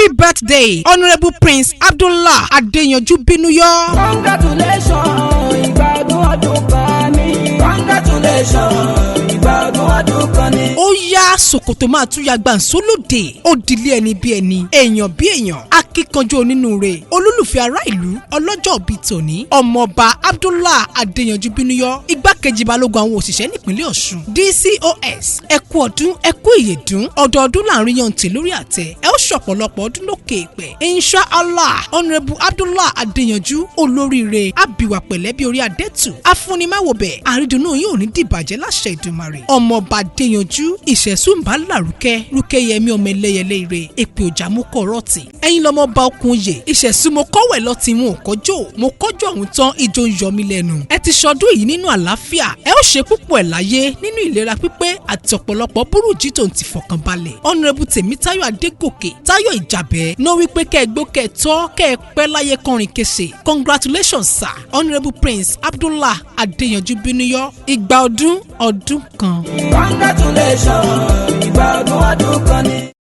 Happy birthday, Honorable Prince Abdullah Adeyanju Binuyo. Congratulations, ìgbádùn ọdún kan ni. Congratulations, ìgbádùn ọdún kan ni. Ó yá Sokoto máa tún ya gbàǹsó lóde. Ó dilé ẹni bí ẹni, èèyàn bí èèyàn, akíkanjú onínúure, olólùfẹ́ ará ìlú, ọlọ́jọ́ bíi tòní. Ọmọọba Abdullah Adeyanju Binuyo, igbákejì balógun àwọn òṣìṣẹ́ nípínlẹ̀ Ọ̀ṣun. DCOS, ẹ kú ọdún, ẹ kú ìyèdún, ọdọọdún láàrin yọ̀ǹtẹ̀ lórí àtẹ. Ẹ ó ṣọ̀pọ̀lọpọ̀ ọdún lókè èpẹ̀. Inshallah, Honorable Abdullah Adeyanju, olóríire, àbíwá pẹ̀lẹ́ bí orí adẹ́tù. Afúnimáwòbẹ̀, àrídùnnú yóò ní dìbàjẹ́ láṣẹ Ìdùmarè. Ọmọọba Adeyanju, ìṣẹ̀sù ń bá là rúkẹ́yẹmí ọmọ ẹlẹ́yẹlé ire, èpè òjà mú kọ́ rọ́ọ̀tì. Ẹ̀yin lọmọọba okun oyè, ìṣẹ̀sù mo kọ́wẹ̀ lọ́tì wọn ò kọjọ́, mo kọjọ́ ọ̀hún tán ijó ń yọ mí lẹ́nu. Ẹ ti ṣọdún yìí nínú àlàáfíà, ẹ ó ṣe púpọ̀ ẹ̀ láyé nínú ìlera pípé àti ọ̀pọ̀lọpọ̀ burújí tó ń ti fọkànbalẹ̀. Honorable Tèmítáyọ̀ Adégòkè, Táyọ̀ Ìjàbẹ́, náà wípé kẹ́ ẹ gbó kẹ́ ẹ tọ́ kẹ́ ẹ pẹ́ láyé kọrin kése. Congratulations sir, Honorable Prince Abdullah Adeyanju Binuyo, ìgbà ọdún kan. Congratulations, ìgbádùn ọdún kan ni.